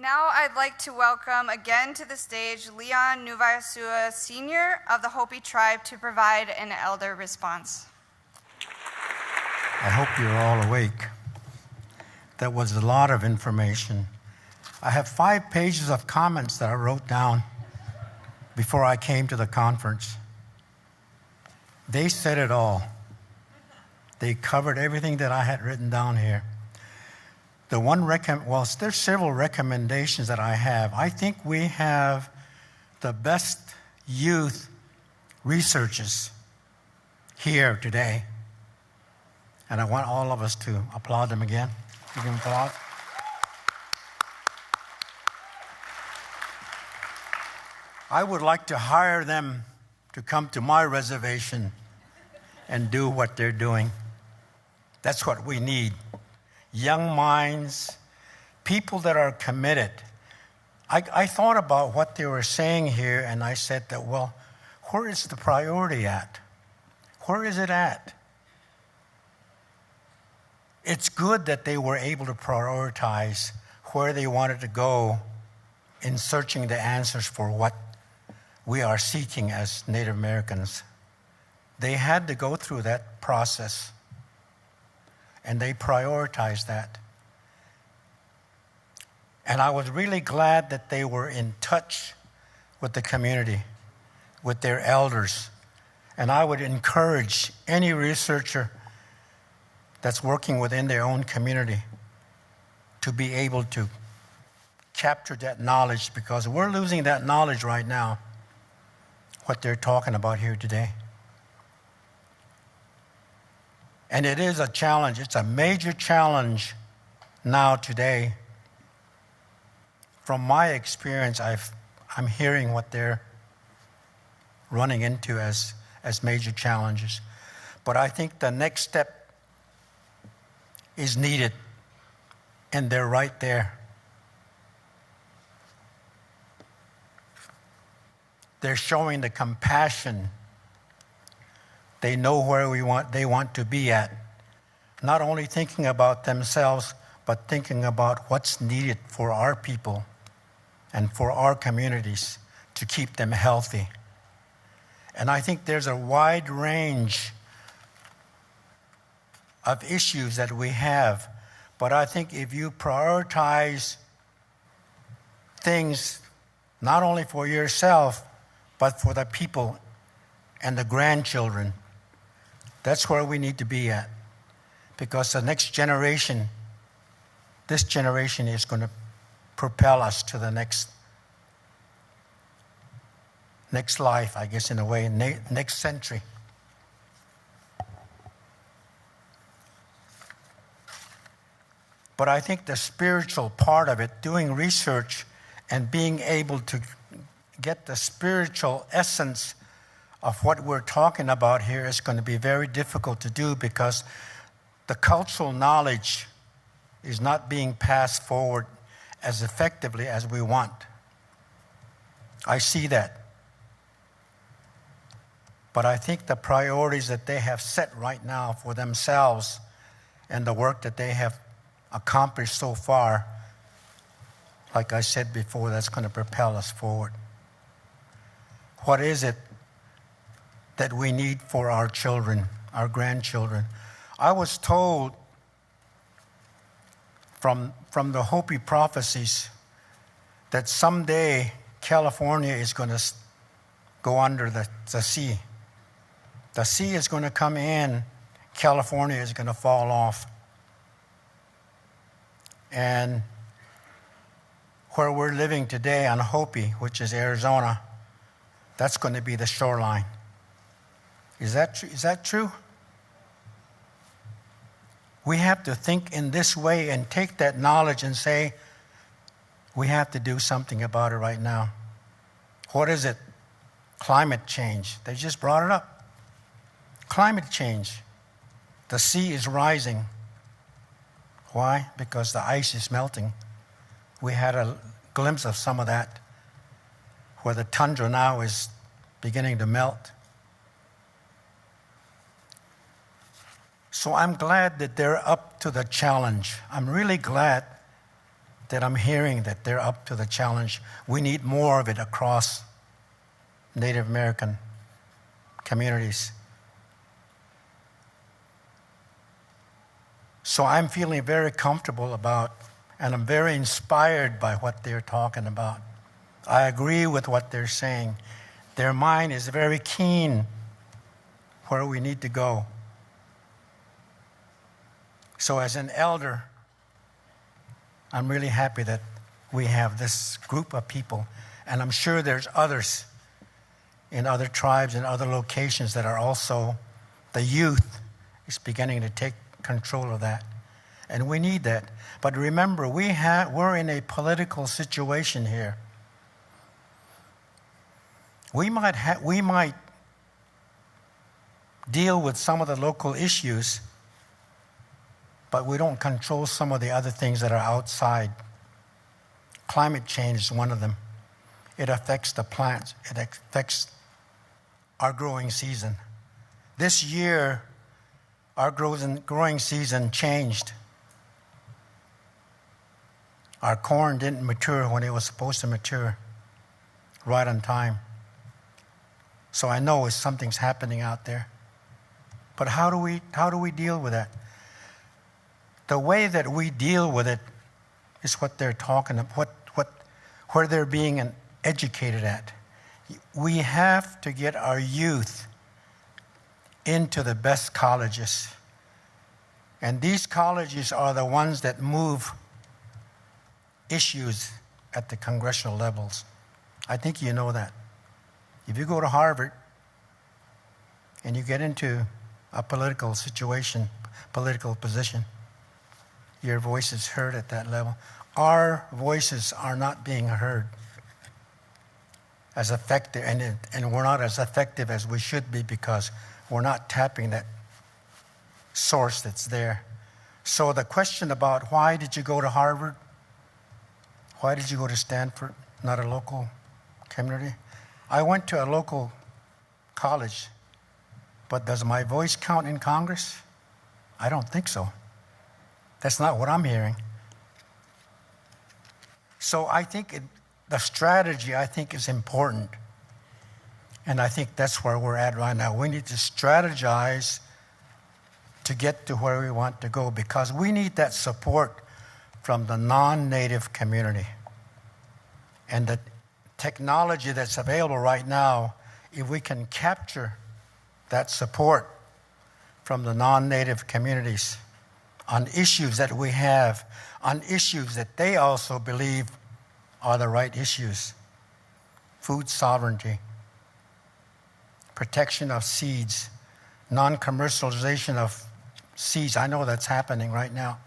Now I'd like to welcome again to the stage Leon Nuvayasua Sr. of the Hopi tribe to provide an elder response. I hope you're all awake. That was a lot of information. I have 5 pages of comments that I wrote down before I came to the conference. They said it all. They covered everything that I had written down here. There's several recommendations that I have. I think we have the best youth researchers here today. And I want all of us to applaud them again. Give them applause. I would like to hire them to come to my reservation and do what they're doing. That's what we need. Young minds, people that are committed. I thought about what they were saying here, and I said that, well, where is the priority at? Where is it at? It's good that they were able to prioritize where they wanted to go in searching the answers for what we are seeking as Native Americans. They had to go through that process, and they prioritized that. And I was really glad that they were in touch with the community, with their elders. And I would encourage any researcher that's working within their own community to be able to capture that knowledge, because we're losing that knowledge right now, what they're talking about here today. And it is a challenge. It's a major challenge now today. From my experience, I'm hearing what they're running into as major challenges. But I think the next step is needed, and they're right there. They're showing the compassion. They know where they want to be at. Not only thinking about themselves, but thinking about what's needed for our people and for our communities to keep them healthy. And I think there's a wide range of issues that we have. But I think if you prioritize things not only for yourself, but for the people and the grandchildren, that's where we need to be at. Because the next generation, this generation is going to propel us to the next life, I guess, in a way, next century. But I think the spiritual part of it, doing research and being able to get the spiritual essence of what we're talking about here, is going to be very difficult to do, because the cultural knowledge is not being passed forward as effectively as we want. I see that. But I think the priorities that they have set right now for themselves and the work that they have accomplished so far, like I said before, that's going to propel us forward. What is it that we need for our children, our grandchildren? I was told from the Hopi prophecies that someday California is going to go under the sea. The sea is going to come in, California is going to fall off. And where we're living today on Hopi, which is Arizona, that's going to be the shoreline. Is that true? We have to think in this way and take that knowledge and say, we have to do something about it right now. What is it? Climate change. They just brought it up. Climate change. The sea is rising. Why? Because the ice is melting. We had a glimpse of some of that, where the tundra now is beginning to melt. So I'm glad that they're up to the challenge. I'm really glad that I'm hearing that they're up to the challenge. We need more of it across Native American communities. So I'm feeling very comfortable about, and I'm very inspired by what they're talking about. I agree with what they're saying. Their mind is very keen where we need to go. So as an elder, I'm really happy that we have this group of people, and I'm sure there's others in other tribes and other locations that are also, the youth is beginning to take control of that. And we need that. But remember, we're in a political situation here. We might deal with some of the local issues, but we don't control some of the other things that are outside. Climate change is one of them. It affects the plants. It affects our growing season. This year, our growing season changed. Our corn didn't mature when it was supposed to mature, right on time. So I know something's happening out there. But how do we deal with that? The way that we deal with it is what they're talking about, where they're being educated at. We have to get our youth into the best colleges. And these colleges are the ones that move issues at the congressional levels. I think you know that. If you go to Harvard and you get into a political situation, political position, your voice is heard at that level. Our voices are not being heard as effective, and we're not as effective as we should be because we're not tapping that source that's there. So the question about why did you go to Harvard? Why did you go to Stanford, not a local community? I went to a local college, but does my voice count in Congress? I don't think so. That's not what I'm hearing. So I think the strategy, I think, is important. And I think that's where we're at right now. We need to strategize to get to where we want to go because we need that support from the non-native community. And the technology that's available right now, if we can capture that support from the non-native communities on issues that we have, on issues that they also believe are the right issues. Food sovereignty, protection of seeds, non-commercialization of seeds. I know that's happening right now.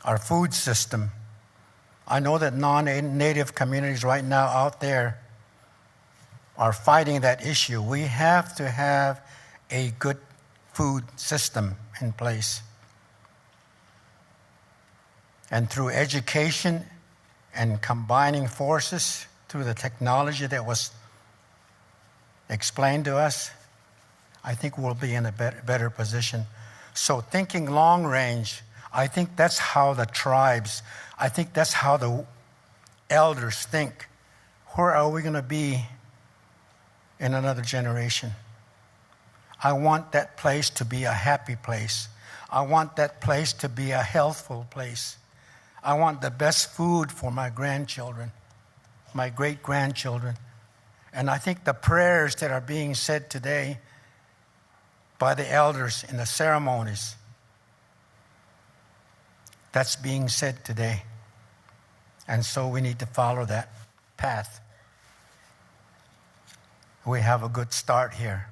Our food system. I know that non-native communities right now out there are fighting that issue. We have to have a good food system in place. And through education and combining forces through the technology that was explained to us, I think we'll be in a better position. So thinking long range, I think that's how the tribes, I think that's how the elders think. Where are we going to be in another generation? I want that place to be a happy place. I want that place to be a healthful place. I want the best food for my grandchildren, my great-grandchildren. And I think the prayers that are being said today by the elders in the ceremonies, that's being said today. And so we need to follow that path. We have a good start here.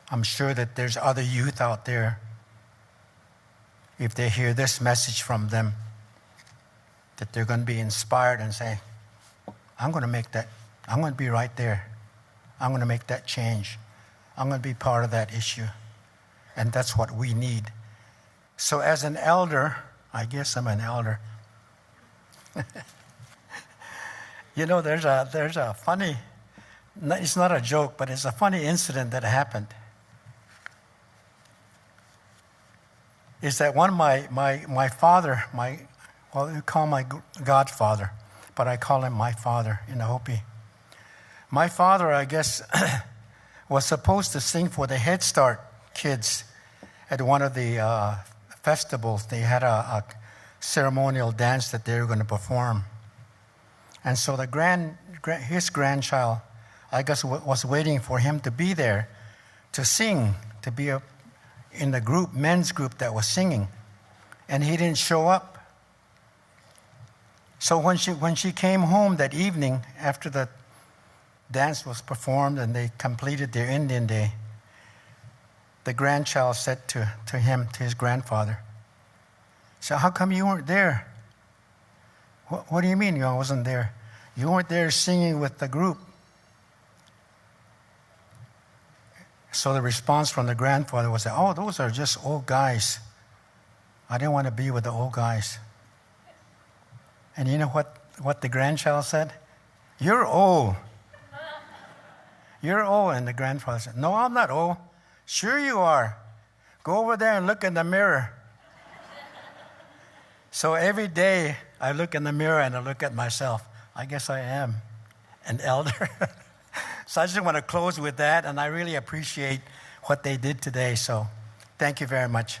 I'm sure that there's other youth out there, if they hear this message from them, that they're going to be inspired and say, I'm going to make that, I'm going to be right there. I'm going to make that change. I'm going to be part of that issue. And that's what we need. So as an elder, I guess I'm an elder. You know, there's a funny, it's not a joke, but it's a funny incident that happened. Is that my father, Well, you call my godfather, but I call him my father in the Hopi. My father, I guess, was supposed to sing for the Head Start kids at one of the festivals. They had a ceremonial dance that they were going to perform. And so his grandchild, I guess, was waiting for him to be there to sing, to be in the group, men's group that was singing. And he didn't show up. So when she came home that evening after the dance was performed and they completed their Indian Day, the grandchild said to his grandfather, "So how come you weren't there?" What do you mean I wasn't there? You weren't there singing with the group. So the response from the grandfather was, "Oh, those are just old guys. I didn't want to be with the old guys." And you know what the grandchild said? "You're old. You're old." And the grandfather said, "No, I'm not old." "Sure you are. Go over there and look in the mirror." So every day I look in the mirror and I look at myself. I guess I am an elder. So I just want to close with that, and I really appreciate what they did today. So thank you very much.